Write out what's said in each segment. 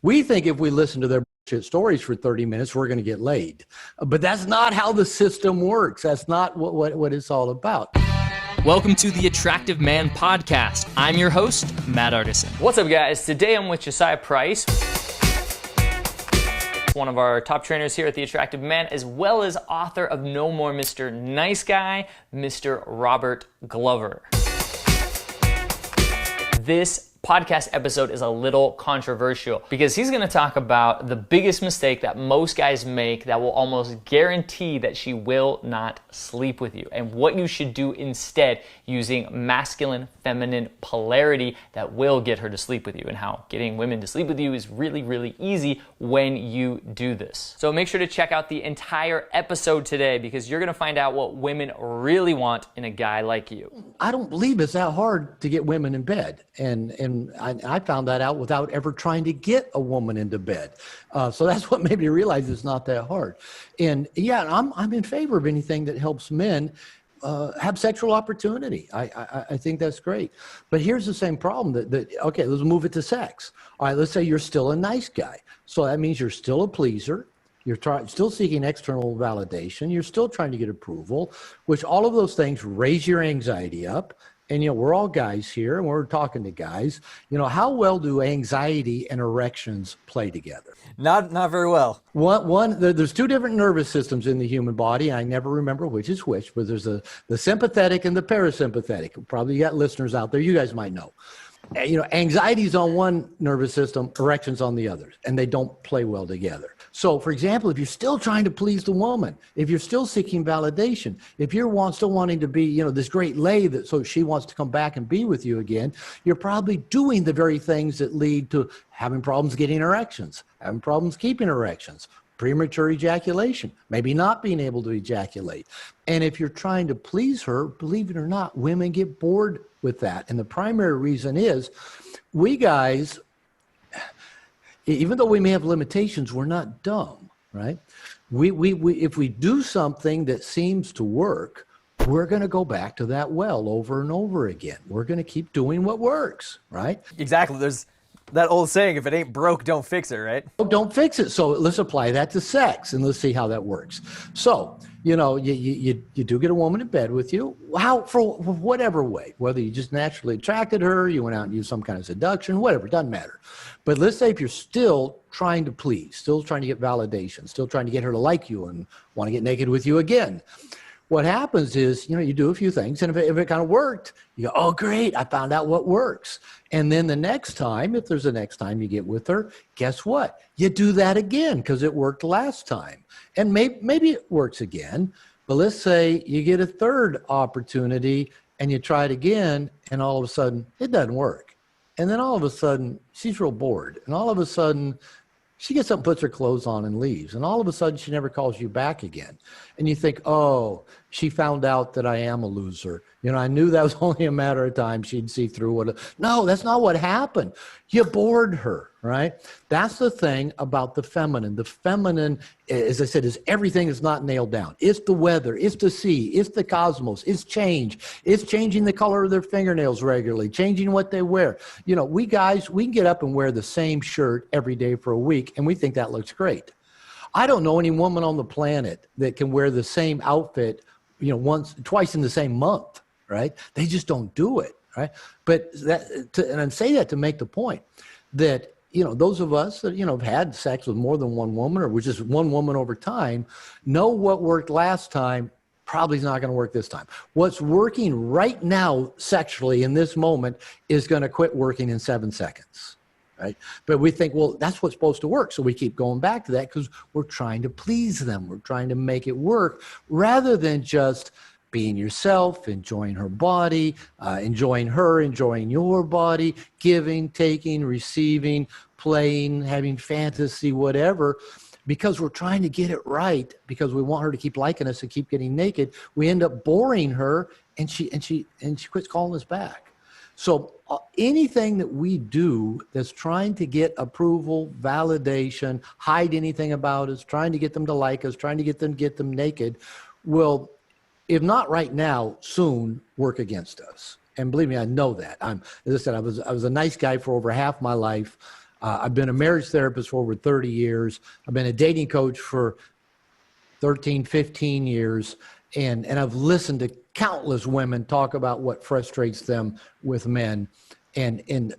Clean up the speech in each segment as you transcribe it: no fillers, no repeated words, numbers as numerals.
We think if we listen to their bullshit stories for 30 minutes, we're going to get laid. But that's not how the system works. That's not what it's all about. Welcome to the Attractive Man Podcast. I'm your host, Matt Artisan. What's up, guys? Today I'm with Josiah Price, one of our top trainers here at the Attractive Man, as well as author of No More Mr. Nice Guy, Mr. Robert Glover. This podcast episode is a little controversial because he's going to talk about the biggest mistake that most guys make that will almost guarantee that she will not sleep with you, and what you should do instead using masculine feminine polarity that will get her to sleep with you, and how getting women to sleep with you is really, really easy when you do this. So make sure to check out the entire episode today because you're going to find out what women really want in a guy like you. I don't believe it's that hard to get women in bed. And I found that out without ever trying to get a woman into bed. So that's what made me realize it's not that hard. And yeah, I'm in favor of anything that helps men have sexual opportunity. I think that's great. But here's the same problem that okay, let's move it to sex. All right, let's say you're still a nice guy. So that means you're still a pleaser. You're still seeking external validation. You're still trying to get approval, which all of those things raise your anxiety up. And, you know, we're all guys here and we're talking to guys. You know, how well do anxiety and erections play together? Not very well. There's two different nervous systems in the human body. I never remember which is which, but there's the sympathetic and the parasympathetic. Probably you got listeners out there. You guys might know. You know, anxiety is on one nervous system, erections on the other, and they don't play well together. So, for example, if you're still trying to please the woman, if you're still seeking validation, if you're still wanting to be, you know, this great lay that so she wants to come back and be with you again, you're probably doing the very things that lead to having problems getting erections, having problems keeping erections, premature ejaculation, maybe not being able to ejaculate. And if you're trying to please her, believe it or not, women get bored with that. And the primary reason is we guys, even though we may have limitations, we're not dumb, right? If we do something that seems to work, we're going to go back to that well over and over again. We're going to keep doing what works, right? Exactly. There's that old saying, if it ain't broke, don't fix it, right? Don't fix it. So let's apply that to sex and let's see how that works. So, you know, you do get a woman in bed with you, for whatever way, whether you just naturally attracted her, you went out and used some kind of seduction, whatever, it doesn't matter. But let's say if you're still trying to please, still trying to get validation, still trying to get her to like you and want to get naked with you again. What happens is, you know, you do a few things, and if it kind of worked, you go, oh, great, I found out what works. And then the next time, if there's a next time you get with her, guess what? You do that again because it worked last time. And maybe it works again, but let's say you get a third opportunity and you try it again, and all of a sudden, it doesn't work. And then all of a sudden, she's real bored. And all of a sudden, she gets up, puts her clothes on, and leaves. And all of a sudden, she never calls you back again. And you think, oh, she found out that I am a loser. You know, I knew that was only a matter of time. She'd see through it. No, that's not what happened. You bored her, right? That's the thing about the feminine. The feminine, as I said, is everything is not nailed down. It's the weather. It's the sea. It's the cosmos. It's change. It's changing the color of their fingernails regularly, changing what they wear. You know, we guys, we can get up and wear the same shirt every day for a week, and we think that looks great. I don't know any woman on the planet that can wear the same outfit, you know, twice in the same month, right? They just don't do it, right? But and I say that to make the point that, you know, those of us that, you know, have had sex with more than one woman or with just one woman over time know what worked last time probably is not going to work this time. What's working right now sexually in this moment is going to quit working in 7 seconds. Right? But we think, well, that's what's supposed to work. So we keep going back to that because we're trying to please them. We're trying to make it work rather than just being yourself, enjoying her body, enjoying her, enjoying your body, giving, taking, receiving, playing, having fantasy, whatever. Because we're trying to get it right, because we want her to keep liking us and keep getting naked, we end up boring her and she quits calling us back. So anything that we do that's trying to get approval, validation, hide anything about us, trying to get them to like us, trying to get them naked, will, if not right now, soon work against us. And believe me, I know that. As I said, I was a nice guy for over half my life. I've been a marriage therapist for over 30 years. I've been a dating coach for 13, 15 years. And I've listened to countless women talk about what frustrates them with men. And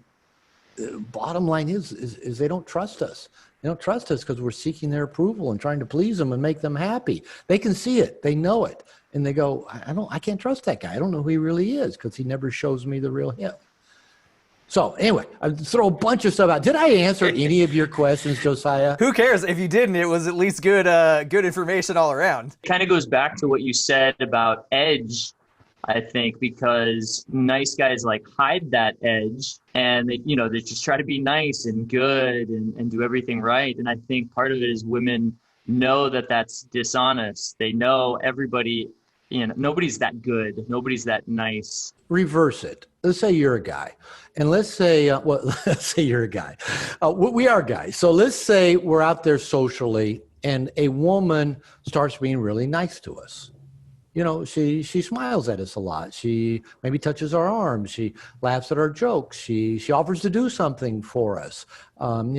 the bottom line is they don't trust us. They don't trust us because we're seeking their approval and trying to please them and make them happy. They can see it. They know it. And they go, I can't trust that guy. I don't know who he really is because he never shows me the real him. So anyway, I throw a bunch of stuff out. Did I answer any of your questions, Josiah? Who cares? If you didn't, it was at least good information all around. Kind of goes back to what you said about edge, I think, because nice guys like hide that edge and they just try to be nice and good and do everything right. And I think part of it is women know that that's dishonest. They know everybody, nobody's that good. Nobody's that nice. Reverse it. Let's say you're a guy, and let's say, let's say you're a guy. We are guys. So let's say we're out there socially, and a woman starts being really nice to us. She smiles at us a lot. She maybe touches our arms. She laughs at our jokes. She offers to do something for us. And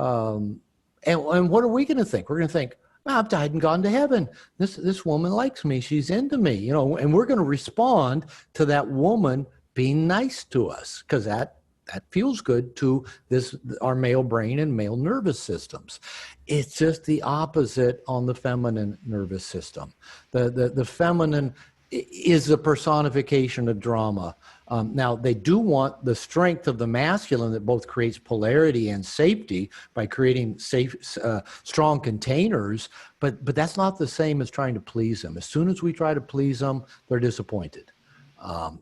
what are we going to think? We're going to think, I've died and gone to heaven. This woman likes me. She's into me, and we're going to respond to that woman being nice to us because that feels good to our male brain and male nervous systems. It's just the opposite on the feminine nervous system. The feminine is the personification of drama. Now, they do want the strength of the masculine that both creates polarity and safety by creating safe, strong containers, but that's not the same as trying to please them. As soon as we try to please them, they're disappointed.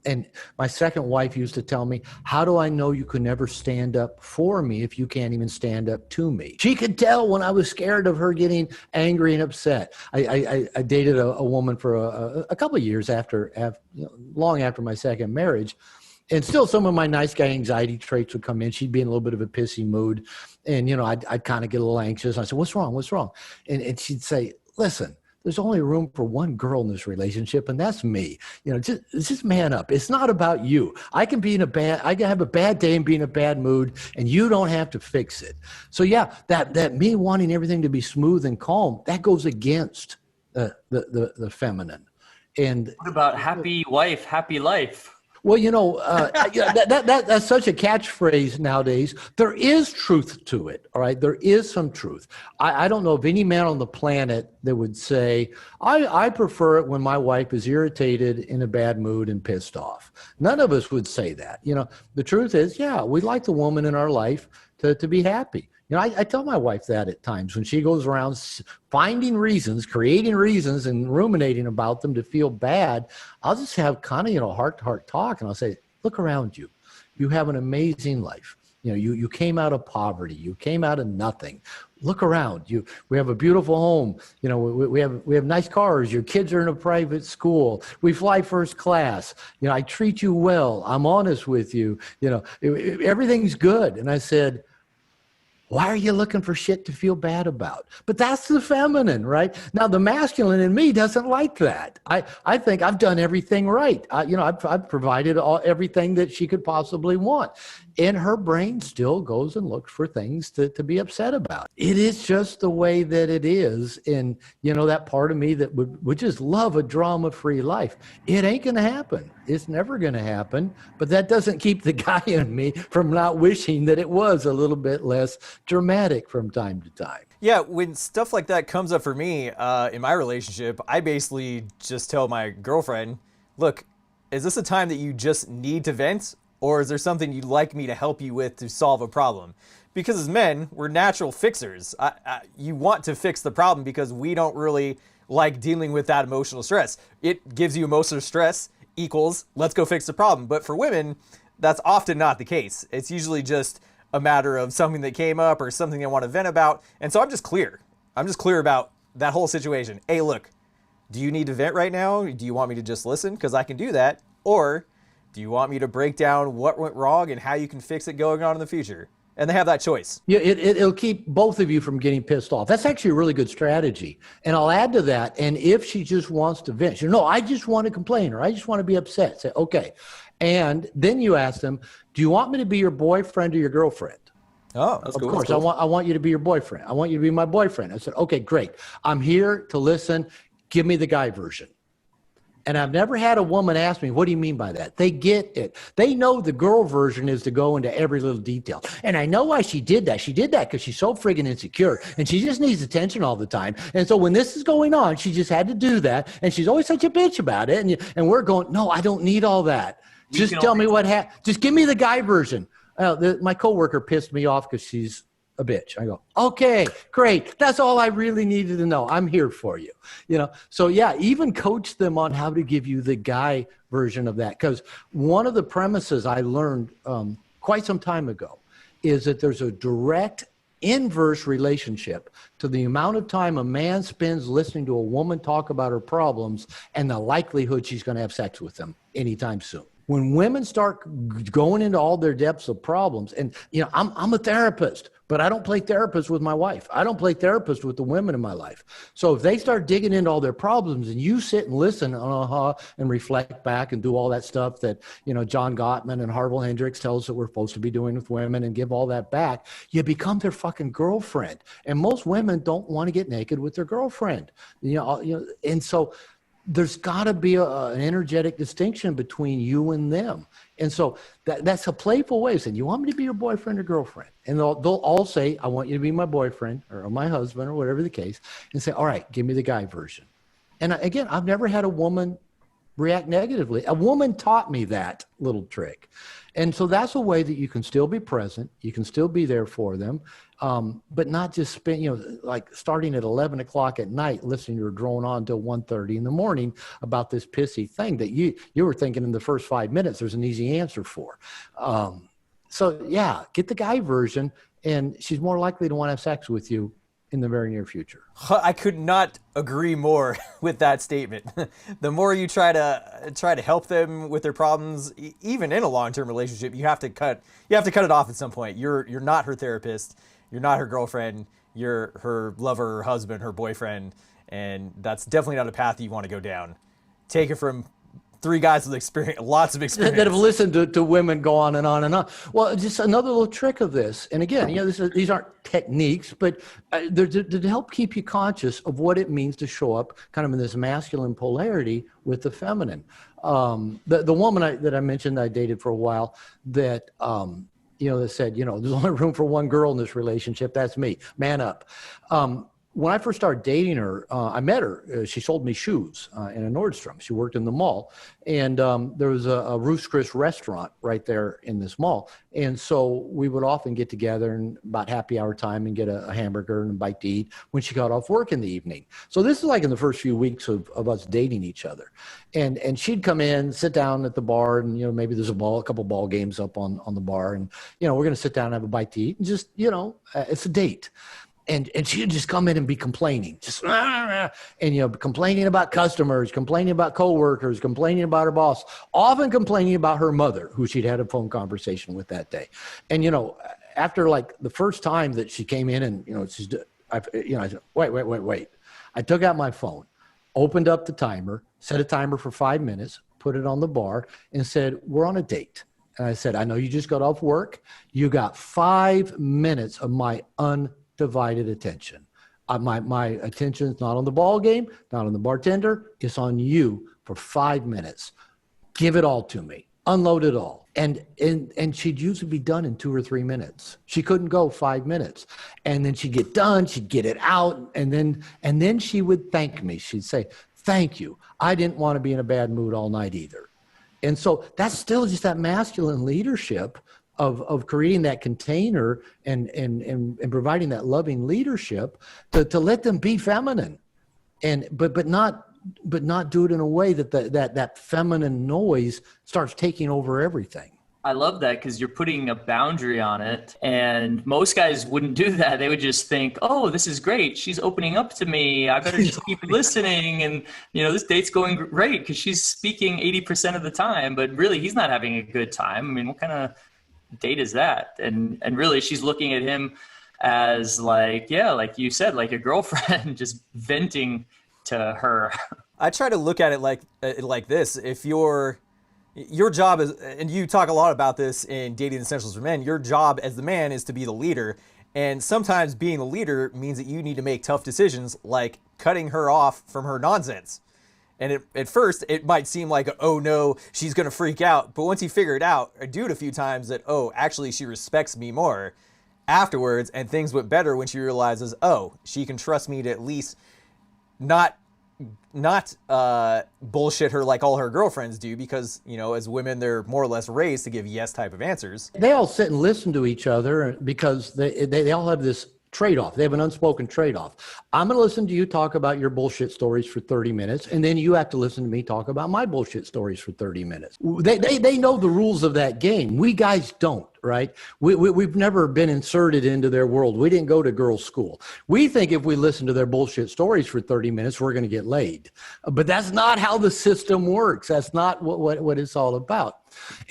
And my second wife used to tell me, how do I know you could never stand up for me if you can't even stand up to me? She could tell when I was scared of her getting angry and upset. I dated a woman for a couple of years long after my second marriage. And still some of my nice guy anxiety traits would come in. She'd be in a little bit of a pissy mood. And, I'd kind of get a little anxious. I said, what's wrong? What's wrong? And she'd say, listen, there's only room for one girl in this relationship, and that's me. Just man up. It's not about you. I can have a bad day and be in a bad mood, and you don't have to fix it. So yeah, that me wanting everything to be smooth and calm, that goes against the feminine. And what about happy wife, happy life? Well, that's such a catchphrase nowadays. There is truth to it, all right? There is some truth. I don't know of any man on the planet that would say, I prefer it when my wife is irritated, in a bad mood, and pissed off. None of us would say that. The truth is, yeah, we like the woman in our life to be happy. I tell my wife that at times when she goes around finding reasons, creating reasons, and ruminating about them to feel bad. I'll just have kind of, heart-to-heart talk, and I'll say, look around you. You have an amazing life. You came out of poverty. You came out of nothing. Look around. We have a beautiful home. We have nice cars. Your kids are in a private school. We fly first class. I treat you well. I'm honest with you. Everything's good. And I said, why are you looking for shit to feel bad about? But that's the feminine, right? Now, the masculine in me doesn't like that. I think I've done everything right. I've provided everything that she could possibly want. And her brain still goes and looks for things to be upset about. It is just the way that it is. And, that part of me that would just love a drama-free life. It ain't going to happen. It's never going to happen. But that doesn't keep the guy in me from not wishing that it was a little bit less dramatic from time to time. Yeah, when stuff like that comes up for me in my relationship, I basically just tell my girlfriend, look, is this a time that you just need to vent? Or is there something you'd like me to help you with to solve a problem? Because as men, we're natural fixers. You want to fix the problem because we don't really like dealing with that emotional stress. It gives you emotional stress equals, let's go fix the problem. But for women, that's often not the case. It's usually just a matter of something that came up or something they want to vent about. And so I'm just clear. I'm just clear about that whole situation. Hey, look, do you need to vent right now? Do you want me to just listen? Because I can do that. Or do you want me to break down what went wrong and how you can fix it going on in the future? And they have that choice. Yeah, it'll keep both of you from getting pissed off. That's actually a really good strategy. And I'll add to that. And if she just wants to vent, no, I just want to complain or I just want to be upset. Say, okay. And then you ask them, do you want me to be your boyfriend or your girlfriend? Oh, that's Of cool. course, That's cool. I want you to be your boyfriend. I want you to be my boyfriend. I said, okay, great. I'm here to listen. Give me the guy version. And I've never had a woman ask me, what do you mean by that? They get it. They know the girl version is to go into every little detail. And I know why she did that. She did that because she's so friggin' insecure and she just needs attention all the time. And so when this is going on, she just had to do that. And she's always such a bitch about it. And we're going, no, I don't need all that. Just tell me what happened. Just give me the guy version. My coworker pissed me off because she's a bitch. I go, okay, great. That's all I really needed to know. I'm here for you. So yeah, even coach them on how to give you the guy version of that. Because one of the premises I learned quite some time ago is that there's a direct inverse relationship to the amount of time a man spends listening to a woman talk about her problems and the likelihood she's going to have sex with them anytime soon. When women start going into all their depths of problems, and I'm a therapist, but I don't play therapist with my wife. I don't play therapist with the women in my life. So if they start digging into all their problems and you sit and listen, and reflect back and do all that stuff that, John Gottman and Harville Hendricks tell us that we're supposed to be doing with women and give all that back, you become their fucking girlfriend. And most women don't want to get naked with their girlfriend, and so there's got to be an energetic distinction between you and them. And so that's a playful way of saying, you want me to be your boyfriend or girlfriend? And they'll all say, I want you to be my boyfriend or my husband or whatever the case, and say, all right, give me the guy version. And again, I've never had a woman react negatively. A woman taught me that little trick. And so that's a way that you can still be present. You can still be there for them, but not just spend, like starting at 11 o'clock at night, listening to her drone on until 1:30 in the morning about this pissy thing that you were thinking in the first 5 minutes, there's an easy answer for. So yeah, get the guy version and she's more likely to want to have sex with you in the very near future. I could not agree more with that statement. The more you try to help them with their problems, even in a long-term relationship, you have to cut it off at some point. You're not her therapist, you're not her girlfriend, you're her lover, her husband, her boyfriend, and that's definitely not a path that you want to go down. Take it from three guys with experience, lots of experience. That have listened to women go on and on and on. Well, just another little trick of this, and again, these aren't techniques, but they're to help keep you conscious of what it means to show up kind of in this masculine polarity with the feminine. The woman that I mentioned that I dated for a while that, that said, there's only room for one girl in this relationship. That's me. Man up. When I first started dating her, I met her. She sold me shoes in a Nordstrom. She worked in the mall. And there was a Ruth's Chris restaurant right there in this mall. And so we would often get together and about happy hour time and get a hamburger and a bite to eat when she got off work in the evening. So this is like in the first few weeks of us dating each other. And she'd come in, sit down at the bar, and maybe there's a couple ball games up on the bar. And, we're going to sit down and have a bite to eat. And just, it's a date. And she'd just come in and be complaining, complaining about customers, complaining about coworkers, complaining about her boss, often complaining about her mother, who she'd had a phone conversation with that day. And after like the first time that she came in, and I said, wait. I took out my phone, opened up the timer, set a timer for 5 minutes, put it on the bar, and said, we're on a date. And I said, I know you just got off work. You got 5 minutes of my undivided attention. My attention is not on the ball game, not on the bartender. It's on you for 5 minutes. Give it all to me. Unload it all. And she'd usually be done in 2 or 3 minutes. She couldn't go 5 minutes. And then she'd get done, she'd get it out, and then she would thank me. She'd say, thank you. I didn't want to be in a bad mood all night either. And so that's still just that masculine leadership of creating that container and providing that loving leadership to let them be feminine, but not do it in a way that feminine noise starts taking over everything. I love that because you're putting a boundary on it, and most guys wouldn't do that. They would just think, oh, this is great. She's opening up to me. I better just keep listening. And, this date's going great because she's speaking 80% of the time, but really he's not having a good time. I mean, what kind of date is that? And really she's looking at him as like you said, like a girlfriend, just venting to her. I try to look at it like this. If you're Your job is, and you talk a lot about this in Dating Essentials for Men, your job as the man is to be the leader. And sometimes being the leader means that you need to make tough decisions like cutting her off from her nonsense. And at first, it might seem like, oh no, she's going to freak out. But once you figure it out, or do it a few times that, oh, actually she respects me more afterwards, and things went better when she realizes, oh, she can trust me to at least not bullshit her like all her girlfriends do, because, you know, as women, they're more or less raised to give yes type of answers. They all sit and listen to each other because they all have this trade-off. They have an unspoken trade-off. I'm going to listen to you talk about your bullshit stories for 30 minutes, and then you have to listen to me talk about my bullshit stories for 30 minutes. They know the rules of that game. We guys don't, right? We've never been inserted into their world. We didn't go to girls' school. We think if we listen to their bullshit stories for 30 minutes, we're going to get laid. But that's not how the system works. That's not what it's all about.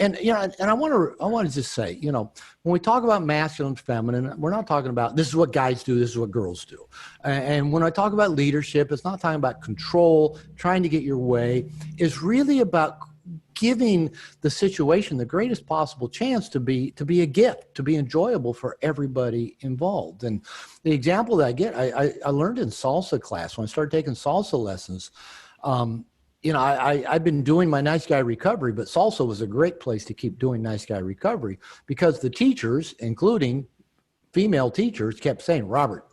And, you know, and I want to just say, you know, when we talk about masculine, feminine, we're not talking about this is what guys do, this is what girls do. And when I talk about leadership, it's not talking about control, trying to get your way. It's really about giving the situation the greatest possible chance to be a gift, to be enjoyable for everybody involved. And the example that I get, I learned in salsa class when I started taking salsa lessons. You know, I've been doing my nice guy recovery, but salsa was a great place to keep doing nice guy recovery because the teachers, including female teachers, kept saying, Robert,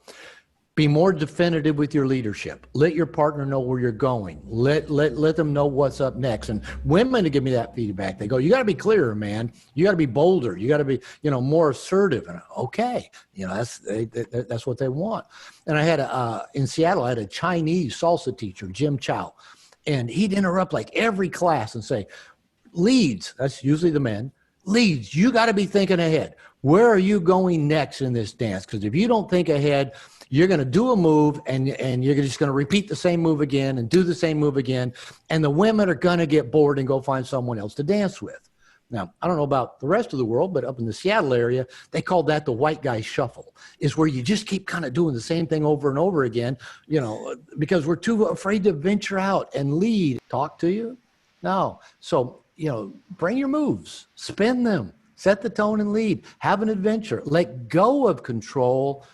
be more definitive with your leadership. Let your partner know where you're going. Let them know what's up next. And women to give me that feedback. They go, you got to be clearer, man. You got to be bolder. You got to be, you know, more assertive. And okay, you know, that's what they want. And I had in Seattle, I had a Chinese salsa teacher, Jim Chow. And he'd interrupt like every class and say, leads, that's usually the men, leads, you got to be thinking ahead. Where are you going next in this dance? Because if you don't think ahead, you're going to do a move and you're just going to repeat the same move again and do the same move again. And the women are going to get bored and go find someone else to dance with. Now, I don't know about the rest of the world, but up in the Seattle area, they call that the white guy shuffle, is where you just keep kind of doing the same thing over and over again, you know, because we're too afraid to venture out and lead. Talk to you? No. So, you know, bring your moves, spin them, set the tone and lead, have an adventure, let go of control,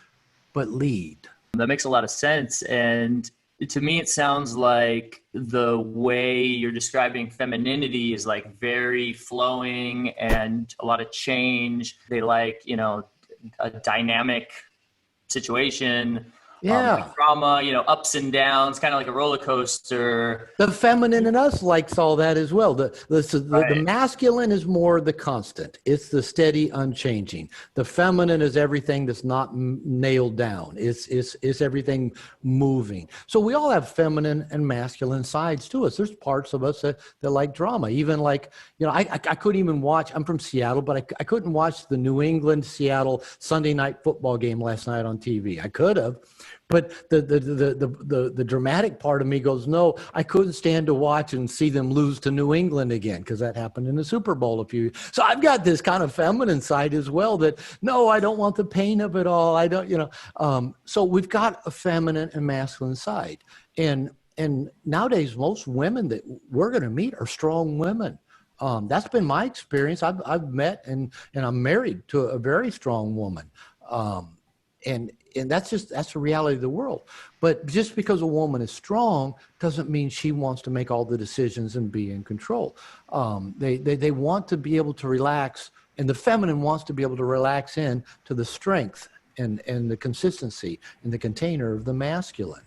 but lead. That makes a lot of sense. And to me, it sounds like the way you're describing femininity is like very flowing and a lot of change. They like, you know, a dynamic situation. Yeah. Drama, you know, ups and downs, kind of like a roller coaster. The feminine in us likes all that as well. The masculine is more the constant. It's the steady, unchanging. The feminine is everything that's not nailed down. It's everything moving. So we all have feminine and masculine sides to us. There's parts of us that like drama. Even like, you know, I couldn't even watch, I'm from Seattle, but I couldn't watch the New England-Seattle Sunday night football game last night on TV. I could have. But the dramatic part of me goes, no, I couldn't stand to watch and see them lose to New England again, because that happened in the Super Bowl a few years. So I've got this kind of feminine side as well that, no, I don't want the pain of it all. I don't, you know. So we've got a feminine and masculine side. And nowadays, most women that we're going to meet are strong women. That's been my experience. I've met and I'm married to a very strong woman. And that's the reality of the world. But just because a woman is strong doesn't mean she wants to make all the decisions and be in control. They want to be able to relax, and the feminine wants to be able to relax in to the strength and the consistency and the container of the masculine.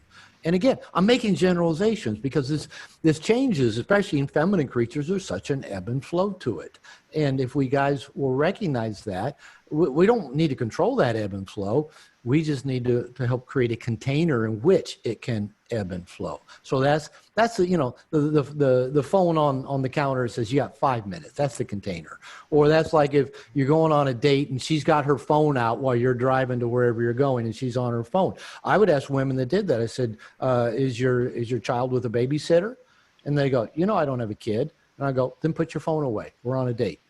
And again, I'm making generalizations because this changes, especially in feminine creatures. There's such an ebb and flow to it. And if we guys will recognize that, we don't need to control that ebb and flow. We just need to help create a container in which it can ebb and flow. So that's the, you know, the phone on the counter says you got 5 minutes. That's the container. Or that's like if you're going on a date and she's got her phone out while you're driving to wherever you're going and she's on her phone. I would ask women that did that. I said, is your child with a babysitter? And they go, you know, I don't have a kid. And I go, then put your phone away. We're on a date.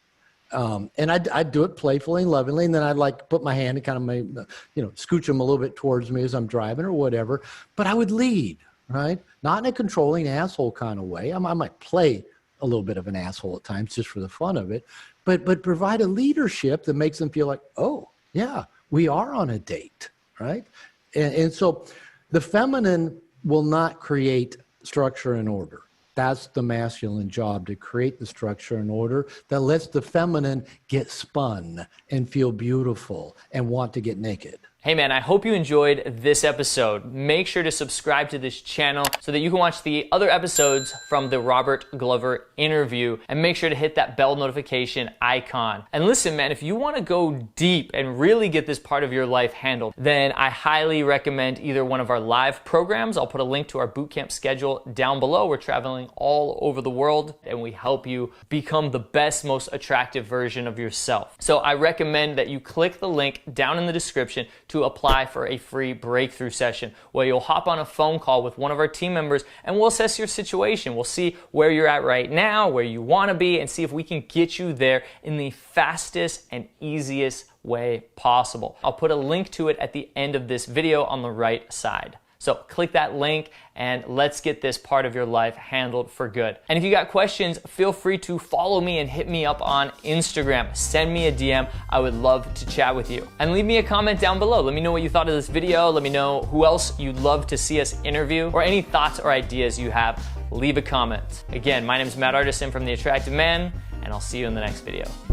And I'd do it playfully and lovingly, and then I'd like put my hand and kind of, you know, scooch them a little bit towards me as I'm driving or whatever. But I would lead, right? Not in a controlling asshole kind of way. I might play a little bit of an asshole at times just for the fun of it, but provide a leadership that makes them feel like, oh, yeah, we are on a date, right? And so the feminine will not create structure and order. That's the masculine job, to create the structure and order that lets the feminine get spun and feel beautiful and want to get naked. Hey man, I hope you enjoyed this episode. Make sure to subscribe to this channel so that you can watch the other episodes from the Robert Glover interview, and make sure to hit that bell notification icon. And listen man, if you want to go deep and really get this part of your life handled, then I highly recommend either one of our live programs. I'll put a link to our bootcamp schedule down below. We're traveling all over the world and we help you become the best, most attractive version of yourself. So I recommend that you click the link down in the description to apply for a free breakthrough session where you'll hop on a phone call with one of our team members and we'll assess your situation. We'll see where you're at right now, where you want to be, and see if we can get you there in the fastest and easiest way possible. I'll put a link to it at the end of this video on the right side. So click that link and let's get this part of your life handled for good. And if you got questions, feel free to follow me and hit me up on Instagram. Send me a DM. I would love to chat with you. And leave me a comment down below. Let me know what you thought of this video. Let me know who else you'd love to see us interview, or any thoughts or ideas you have. Leave a comment. Again, my name is Matt Artisan from The Attractive Man, and I'll see you in the next video.